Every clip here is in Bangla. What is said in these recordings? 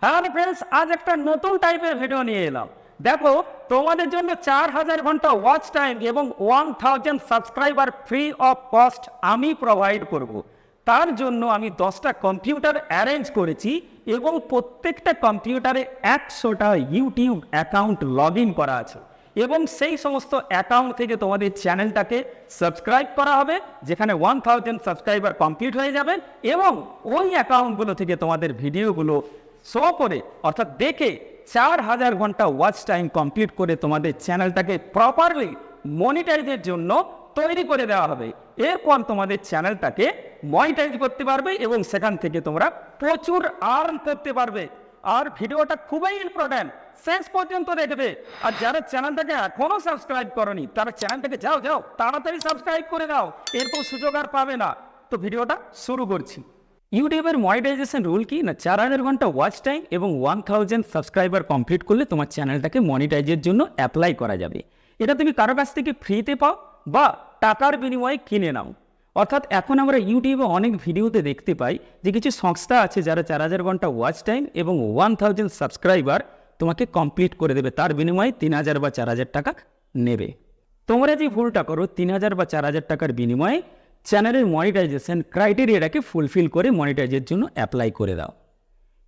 হ্যাঁ ফ্রেন্ডস, আজ একটা নতুন টাইপের ভিডিও নিয়ে এলাম। দেখো, তোমাদের জন্য 4000 ঘন্টা ওয়াচ টাইম এবং 1000 সাবস্ক্রাইবার ফ্রি অফ কস্ট আমি প্রোভাইড করব। তার জন্য আমি 10টা কম্পিউটার অ্যারেঞ্জ করেছি এবং প্রত্যেকটা কম্পিউটারে 100টা ইউটিউব অ্যাকাউন্ট লগ ইন করা আছে এবং সেই সমস্ত অ্যাকাউন্ট থেকে তোমাদের চ্যানেলটাকে সাবস্ক্রাইব করা হবে, যেখানে 1000 সাবস্ক্রাইবার কমপ্লিট হয়ে যাবে এবং ওই অ্যাকাউন্টগুলো থেকে তোমাদের ভিডিওগুলো শো করে অর্থাৎ দেখে 4000 ঘন্টা ওয়াচ টাইম কমপ্লিট করে তোমাদের চ্যানেলটাকে প্রপারলি মনিটাইজের জন্য তৈরি করে দেওয়া হবে। এরপর তোমাদের চ্যানেলটাকে মনিটাইজ করতে পারবে এবং সেখান থেকে তোমরা প্রচুর আর্ন করতে পারবে। আর ভিডিওটা খুবই ইম্পর্টেন্ট, শেষ পর্যন্ত দেখবে। আর যারা চ্যানেলটাকে এখনো সাবস্ক্রাইব করনি তারা চ্যানেলটাকে যাও তাড়াতাড়ি সাবস্ক্রাইব করে দাও, এরপর সুযোগ আর পাবে না। তো ভিডিওটা শুরু করছি। ইউটিউবের মনিটাইজেশন রুল কি না, 4000 ঘন্টা ওয়াচ টাইম এবং 1000 সাবস্ক্রাইবার কমপ্লিট করলে তোমার চ্যানেলটাকে মনিটাইজের জন্য অ্যাপ্লাই করা যাবে। এটা তুমি কারো কাছ থেকে ফ্রিতে পাও বা টাকার বিনিময়ে কিনে নাও। অর্থাৎ এখন আমরা ইউটিউবে অনেক ভিডিওতে দেখতে পাই যে কিছু সংস্থা আছে যারা 4000 ঘন্টা ওয়াচ টাইম এবং 1000 সাবস্ক্রাইবার তোমাকে কমপ্লিট করে দেবে, তার বিনিময়ে 3000 বা 4000 টাকা নেবে। তোমরা যে ভুলটা করো, 3000 বা 4000 টাকার বিনিময়ে চ্যানেলের মনিটাইজেশন ক্রাইটেরিয়াটাকে ফুলফিল করে মনিটাইজের জন্য অ্যাপ্লাই করে দাও।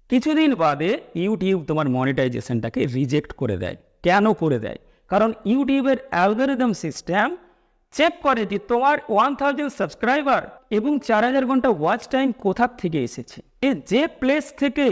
কিছুদিন বাদে ইউটিউব তোমার মনিটাইজেশনটাকে রিজেক্ট করে দেয়। কেন করে দেয়? কারণ ইউটিউবের অ্যালগরিদম সিস্টেম চেক করে যে তোমার 1000 সাবস্ক্রাইবার এবং 4000 ঘন্টা ওয়াচ টাইম কোথা থেকে এসেছে। যে প্লেস থেকে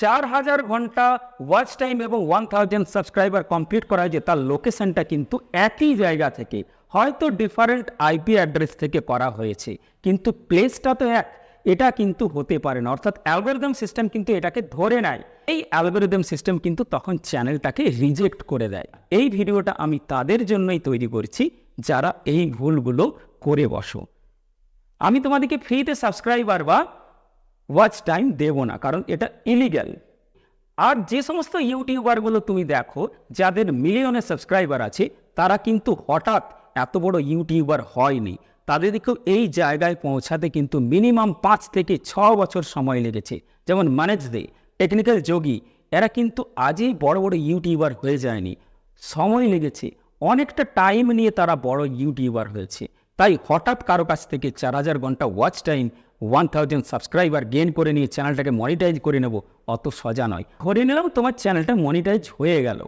4000 ঘন্টা ওয়াচ টাইম এবং 1000 সাবস্ক্রাইবার কমপ্লিট করা হয়েছে তার লোকেশনটা কিন্তু একই জায়গা থেকে, হয়তো ডিফারেন্ট আইপি অ্যাড্রেস থেকে করা হয়েছে, কিন্তু প্লেসটা তো এক। এটা কিন্তু হতে পারে না, অর্থাৎ অ্যালগরিদম সিস্টেম কিন্তু এটাকে ধরে নেয়। এই অ্যালগরিদম সিস্টেম কিন্তু তখন চ্যানেলটাকে রিজেক্ট করে দেয়। এই ভিডিওটা আমি তাদের জন্যই তৈরি করছি যারা এই ভুলগুলো করে বসো। আমি তোমাদেরকে ফ্রিতে সাবস্ক্রাইবার বা ওয়াচ টাইম দেবো না, কারণ এটা ইলিগ্যাল। আর যে সমস্ত ইউটিউবারগুলো তুমি দেখো যাদের মিলিয়নে সাবস্ক্রাইবার আছে, তারা কিন্তু হঠাৎ এত বড় ইউটিউবার হয়নি। তাদেরকেও এই জায়গায় পৌঁছাতে কিন্তু মিনিমাম 5 থেকে 6 বছর সময় লেগেছে। যেমন মানেজ দে, টেকনিক্যাল যোগী, এরা কিন্তু আজই বড় বড় ইউটিউবার হয়ে যায়নি, সময় লেগেছে, অনেকটা টাইম নিয়ে তারা বড় ইউটিউবার হয়েছে। তাই হঠাৎ কারো কাছ থেকে 4000 ঘন্টা ওয়াচ টাইম 1000 সাবস্ক্রাইবার গেইন করে নিয়ে চ্যানেলটাকে মনিটাইজ করে নেব, অত সোজা নয়। ধরে নিলাম তোমার চ্যানেলটা মনিটাইজ হয়ে গেল,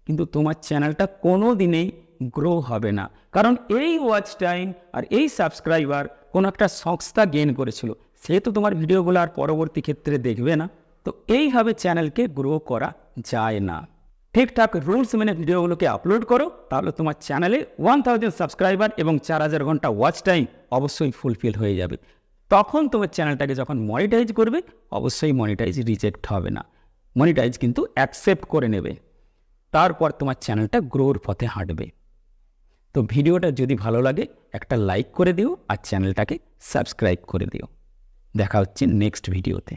কিন্তু তোমার চ্যানেলটা কোনো দিনেই গ্রো হবে না। কারণ এই ওয়াচ টাইম আর এই সাবস্ক্রাইবার কোনো একটা সংস্থা গেইন করেছিল, সে তো তোমার ভিডিওগুলো আর পরবর্তী ক্ষেত্রে দেখবে না। তো এইভাবে চ্যানেলকে গ্রো করা যায় না। ঠিকঠাক রুলস মেনে ভিডিওগুলোকে আপলোড করো, তাহলে তোমার চ্যানেলে 1000 সাবস্ক্রাইবার এবং 4000 ঘন্টা ওয়াচ টাইম অবশ্যই ফুলফিল হয়ে যাবে। তখন তোমার চ্যানেলটাকে যখন মনিটাইজ করবে, অবশ্যই মনিটাইজ রিজেক্ট হবে না, মনিটাইজ কিন্তু অ্যাকসেপ্ট করে নেবে। তারপর তোমার চ্যানেলটা গ্রোর পথে হাঁটবে। তো ভিডিওটা যদি ভালো লাগে একটা লাইক করে দিও আর চ্যানেলটাকে সাবস্ক্রাইব করে দিও। দেখা হচ্ছে নেক্সট ভিডিওতে।